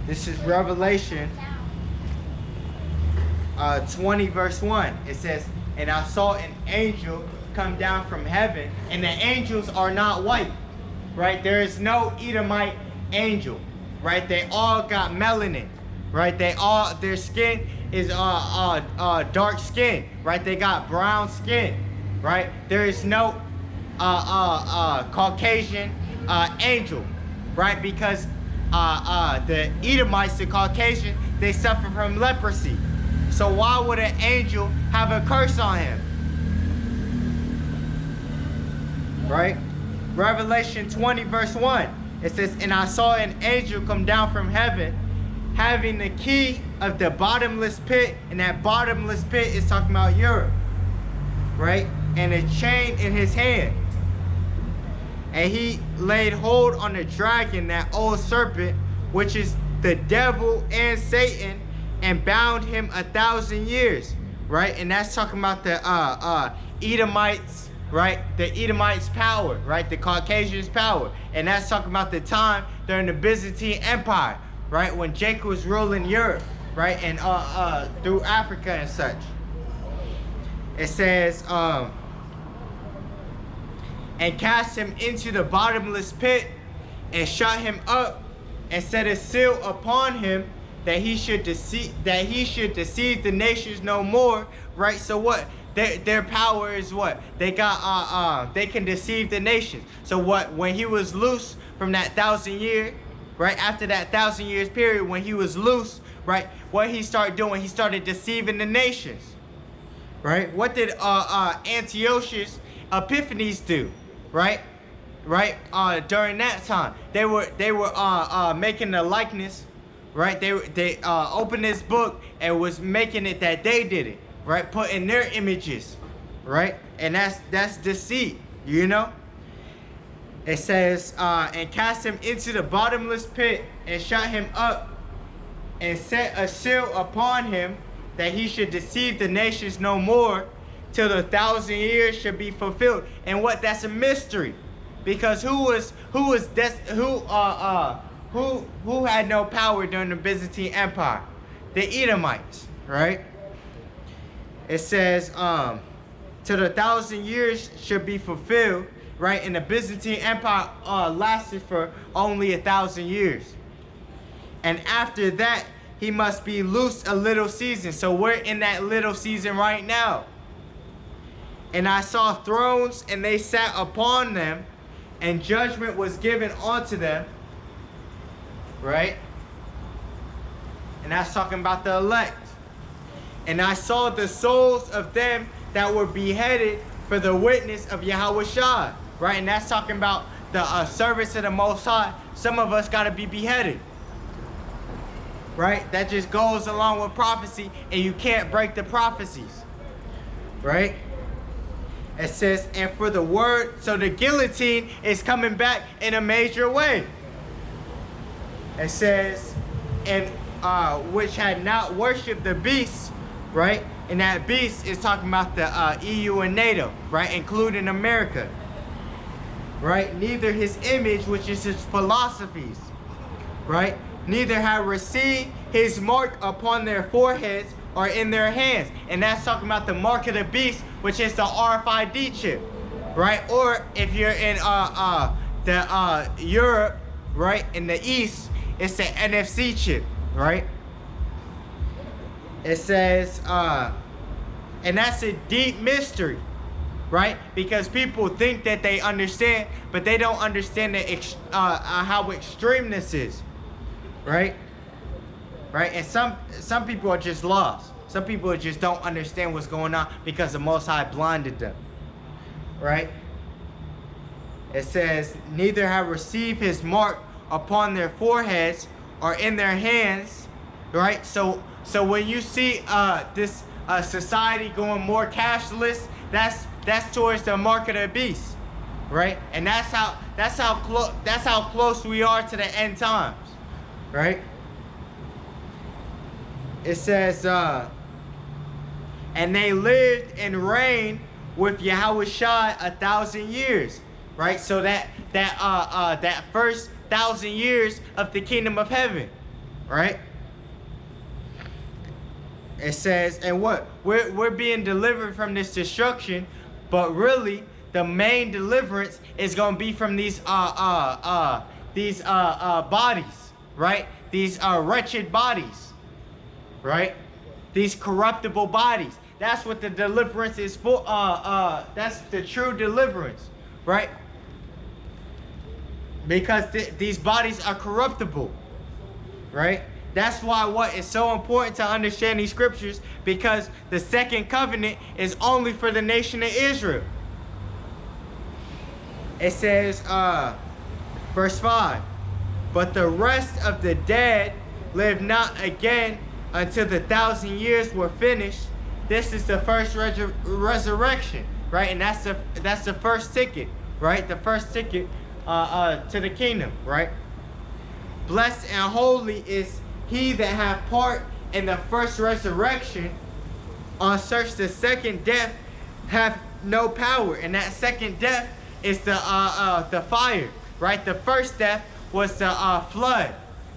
This is Revelation 20 verse 1. It says, and I saw an angel come down from heaven, and the angels are not white, right? There is no Edomite angel, right? They all got melanin, right? Their skin is dark skin, right? They got brown skin, right? There is no Caucasian angel, right? Because the Edomites, the Caucasian, they suffer from leprosy. So why would an angel have a curse on him? Right? Revelation 20 verse 1. It says, and I saw an angel come down from heaven, having the key of the bottomless pit, and that bottomless pit is talking about Europe, right? And a chain in his hand. And he laid hold on the dragon, that old serpent, which is the devil and Satan, and bound him 1,000 years, right? And that's talking about the Edomites, right? The Edomites' power, right? The Caucasians' power. And that's talking about the time during the Byzantine Empire, right? When Jacob was ruling Europe, right? And through Africa and such. It says, and cast him into the bottomless pit, and shut him up, and set a seal upon him, that he should deceive the nations no more, right? So what? Their power is what? They got they can deceive the nations. So what? When he was loose from that 1,000 year, right? After that 1,000 years period, when he was loose, right? What he started doing? He started deceiving the nations, right? What did Antiochus Epiphanes do? Right, during that time, they were making the likeness, right? They opened this book and was making it that they did it, right? Putting their images, right? And that's deceit, you know. It says, and cast him into the bottomless pit, and shut him up, and set a seal upon him, that he should deceive the nations no more, till the 1,000 years should be fulfilled. And what? That's a mystery, because who had no power during the Byzantine Empire? The Edomites, right? It says till the 1,000 years should be fulfilled, right? And the Byzantine Empire lasted for only 1,000 years, and after that he must be loosed a little season. So we're in that little season right now. And I saw thrones, and they sat upon them, and judgment was given unto them, right? And that's talking about the elect. And I saw the souls of them that were beheaded for the witness of Yahawashi, right? And that's talking about the service of the Most High. Some of us got to be beheaded, right? That just goes along with prophecy, and you can't break the prophecies, right? It says, and for the word, so the guillotine is coming back in a major way. It says, and which had not worshipped the beast, right? And that beast is talking about the EU and NATO, right? Including America, right? Neither his image, which is his philosophies, right? Neither have received his mark upon their foreheads or in their hands. And that's talking about the mark of the beast, which is the RFID chip, right? Or if you're in Europe, right, in the East, it's the NFC chip, right? It says, and that's a deep mystery, right? Because people think that they understand, but they don't understand how extreme this is, right? Right? And some people are just lost. Some people just don't understand what's going on because the Most High blinded them, right? It says, neither have received his mark upon their foreheads or in their hands, right? So when you see this society going more cashless, that's towards the mark of the beast, right? And that's how close we are to the end times, right? It says, and they lived and reigned with Yahawashi 1,000 years, right? So that first 1,000 years of the kingdom of heaven, right? It says, and what? We're being delivered from this destruction, but really the main deliverance is going to be from these bodies, right? These wretched bodies, right? These corruptible bodies. That's what the deliverance is for. That's the true deliverance, right? Because these bodies are corruptible, right? That's why what is so important to understand these scriptures, because the second covenant is only for the nation of Israel. It says, verse 5, but the rest of the dead live not again until the 1,000 years were finished. This is the first resurrection, right? And that's the first ticket, right? The first ticket to the kingdom, right? Blessed and holy is he that hath part in the first resurrection. On such the second death hath no power, and that second death is the fire, right? The first death was the flood.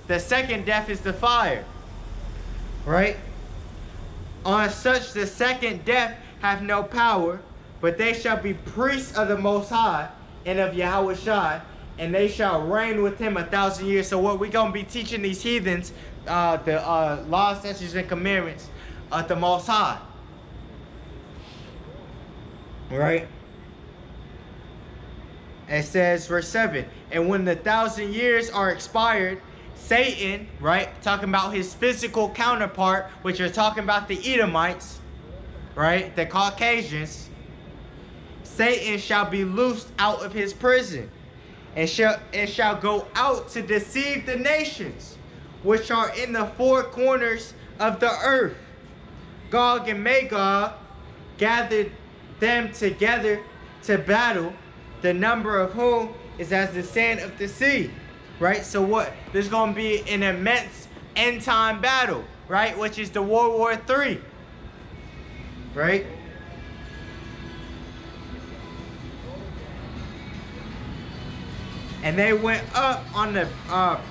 The second death is the fire, right? On such the second death hath no power, but they shall be priests of the Most High and of Yahawashi, and they shall reign with him 1,000 years. So what we're going to be teaching these heathens, the laws, statutes, and commandments of the Most High. Right? It says, verse 7, and when the 1,000 years are expired, Satan, right, talking about his physical counterpart, which are talking about the Edomites, right, the Caucasians, Satan shall be loosed out of his prison, and shall go out to deceive the nations, which are in the four corners of the earth. Gog and Magog gathered them together to battle, the number of whom is as the sand of the sea. Right? So what? There's going to be an immense end time battle, right? Which is the World War III. Right? And they went up on the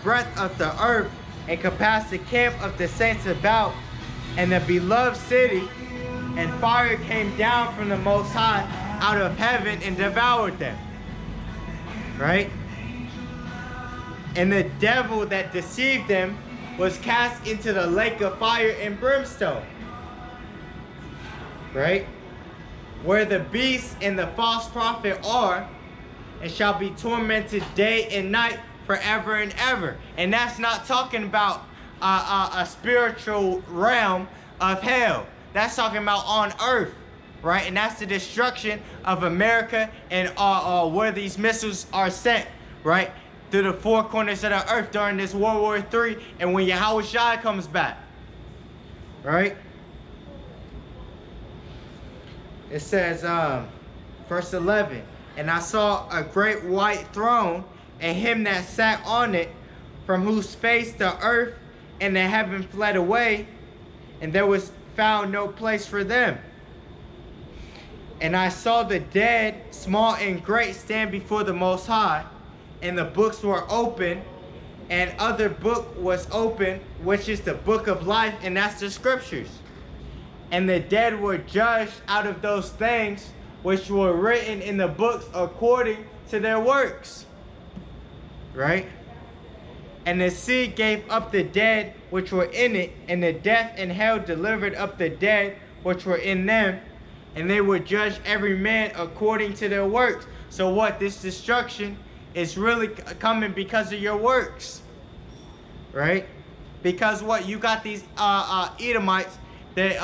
breadth of the earth and compassed the camp of the saints about, and the beloved city, and fire came down from the Most High out of heaven and devoured them. Right? And the devil that deceived them was cast into the lake of fire and brimstone. Right? Where the beast and the false prophet are, and shall be tormented day and night forever and ever. And that's not talking about a spiritual realm of hell. That's talking about on earth, right? And that's the destruction of America and where these missiles are sent, right? Through the four corners of the earth during this World War III, and when Yahawashi comes back, right? It says, verse 11, and I saw a great white throne, and him that sat on it, from whose face the earth and the heaven fled away, and there was found no place for them. And I saw the dead, small and great, stand before the Most High, and the books were open, and other book was open, which is the book of life, and that's the scriptures. And the dead were judged out of those things which were written in the books according to their works. Right? And the sea gave up the dead which were in it, and the death and hell delivered up the dead which were in them, and they were judged every man according to their works. So what? This destruction is really coming because of your works. Right? Because what? You got these Edomites, they're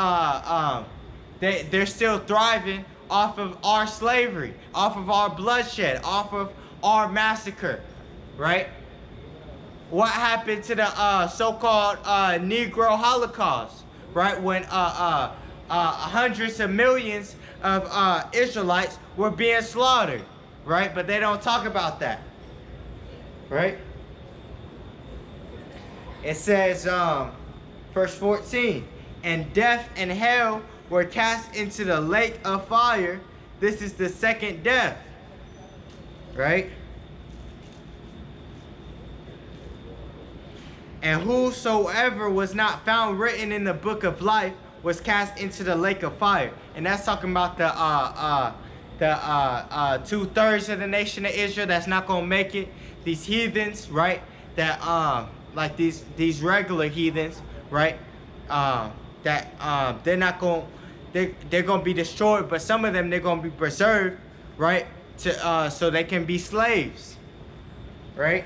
still thriving off of our slavery, off of our bloodshed, off of our massacre, right? What happened to the so-called Negro Holocaust, right? When hundreds of millions of Israelites were being slaughtered, right? But they don't talk about that, right? It says, verse 14, and death and hell were cast into the lake of fire. This is the second death, right? And whosoever was not found written in the book of life was cast into the lake of fire. And that's talking about the 2/3 of the nation of Israel that's not gonna make it. These heathens, right? That like these regular heathens, right? They're not gonna they're gonna be destroyed, but some of them they're gonna be preserved, right? To so they can be slaves, right?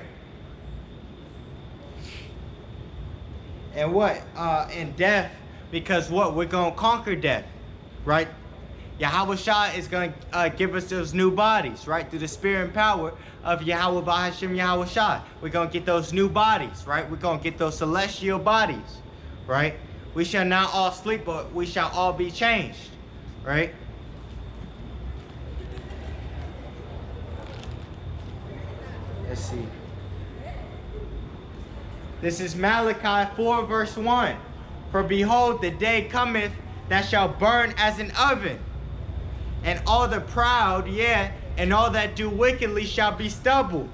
And what? And death, because what? We're gonna conquer death, right? Yahawashi is gonna give us those new bodies, right? Through the spirit and power of Yahawah Bahashim Yahawashi. We're gonna get those new bodies, right? We're gonna get those celestial bodies, right? We shall not all sleep, but we shall all be changed, right? Let's see. This is Malachi 4 verse 1. For behold, the day cometh that shall burn as an oven, and all the proud, yea, and all that do wickedly shall be stubble.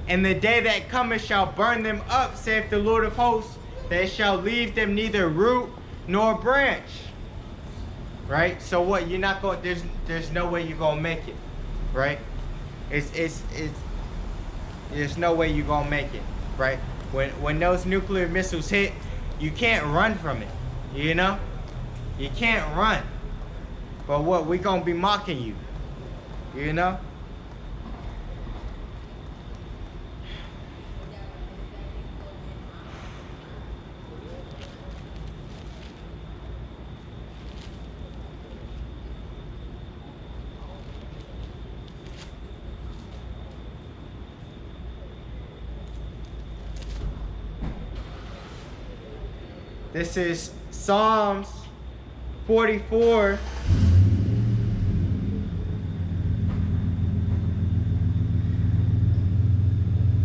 And the day that cometh shall burn them up, saith the Lord of hosts, that it shall leave them neither root nor branch. Right? So what? You're not going. There's no way you're gonna make it. Right? There's no way you're gonna make it. Right? When those nuclear missiles hit, you can't run from it. You know? You can't run. But what? We're gonna be mocking you. You know? This is Psalms 44.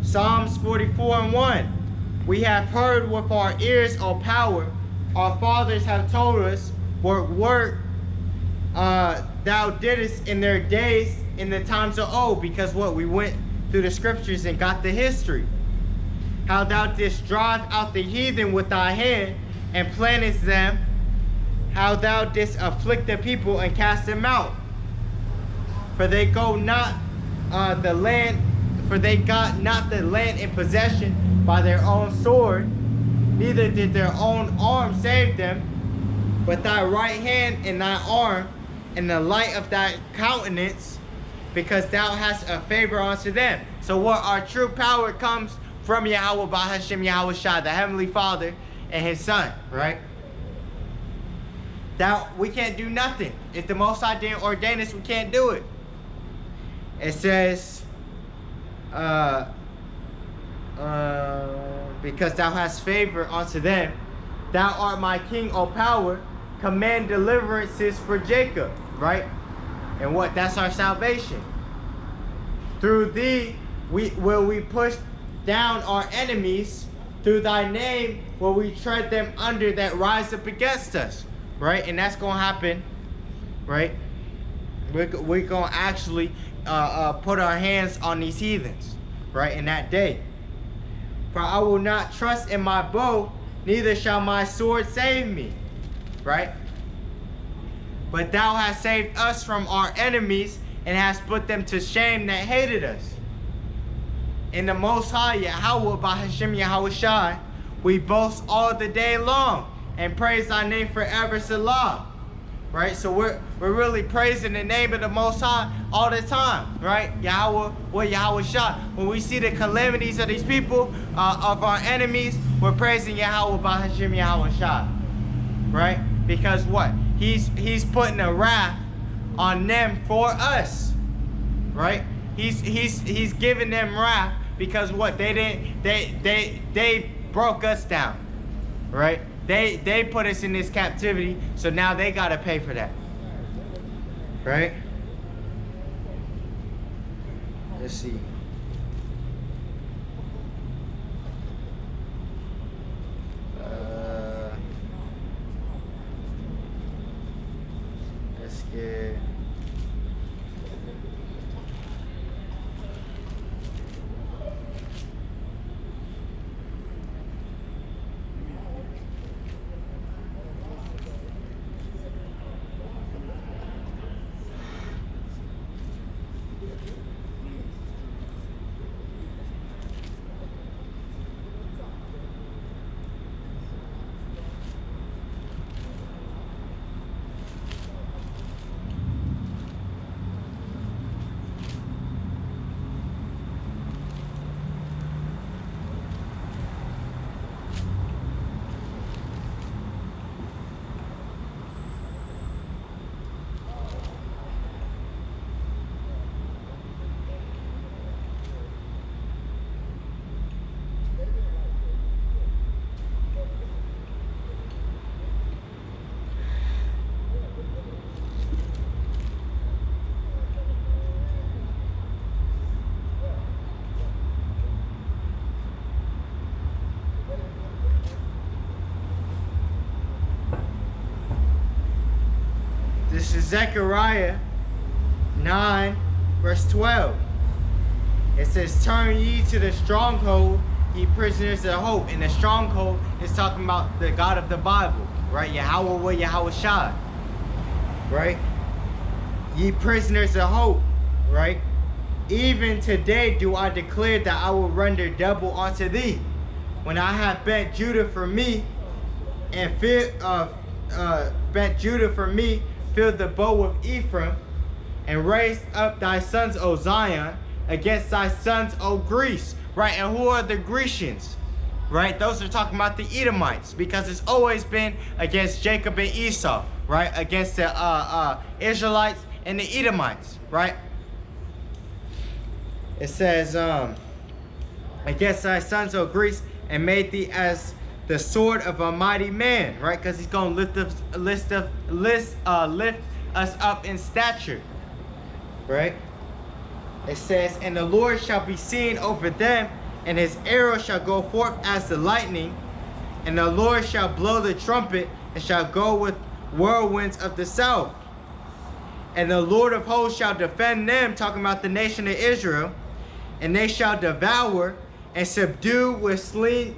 Psalms 44 and 1. We have heard with our ears, O power. Our fathers have told us what work thou didst in their days, in the times of old. Because what? We went through the scriptures and got the history. How thou didst drive out the heathen with thy hand, and plantest them, how thou didst afflict the people and cast them out. For they go not the land, for they got not the land in possession by their own sword, neither did their own arm save them, but thy right hand and thy arm, and the light of thy countenance, because thou hast a favor unto them. So what? Our true power comes from Yahawah Bahashim Yahawashi, the Heavenly Father, and his son, right? That we can't do nothing. If the Most High didn't ordain us, we can't do it. It says, because thou hast favor unto them, thou art my king, O power, command deliverances for Jacob, right? And what? That's our salvation. Through thee will we push down our enemies. Through thy name will we tread them under that rise up against us, right? And that's going to happen, right? We're going to actually put our hands on these heathens, right, in that day. For I will not trust in my bow, neither shall my sword save me, right? But thou hast saved us from our enemies, and hast put them to shame that hated us. In the Most High, Yahawah Bahashim Yahawashi, we boast all the day long and praise thy name forever, Salah. Right? So we're really praising the name of the Most High all the time, right? Yahawah, Yahawashi. When we see the calamities of these people, of our enemies, we're praising Yahawah Bahashim Yahawashi. Right? Because what? He's putting a wrath on them for us. Right? He's giving them wrath because what? They broke us down, right? They put us in this captivity, so now they gotta pay for that, right? Let's see. Let's get. This is Zechariah 9, verse 12. It says, turn ye to the stronghold, ye prisoners of hope. And the stronghold is talking about the God of the Bible, right? Yahawah, Yahawashi, right? Ye prisoners of hope, right? Even today do I declare that I will render double unto thee, when I have bent Judah for me, and bent Judah for me, filled the bow of Ephraim, and raised up thy sons, O Zion, against thy sons, O Greece. Right, and who are the Grecians? Right, those are talking about the Edomites, because it's always been against Jacob and Esau, right? Against the Israelites and the Edomites, right? It says, against thy sons, O Greece, and made thee as the sword of a mighty man, right? Because he's going to lift us up in stature, right? It says, and the Lord shall be seen over them, and his arrow shall go forth as the lightning, and the Lord shall blow the trumpet, and shall go with whirlwinds of the south. And the Lord of hosts shall defend them, talking about the nation of Israel, and they shall devour and subdue with sling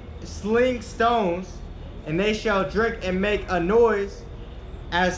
stones, and they shall drink and make a noise as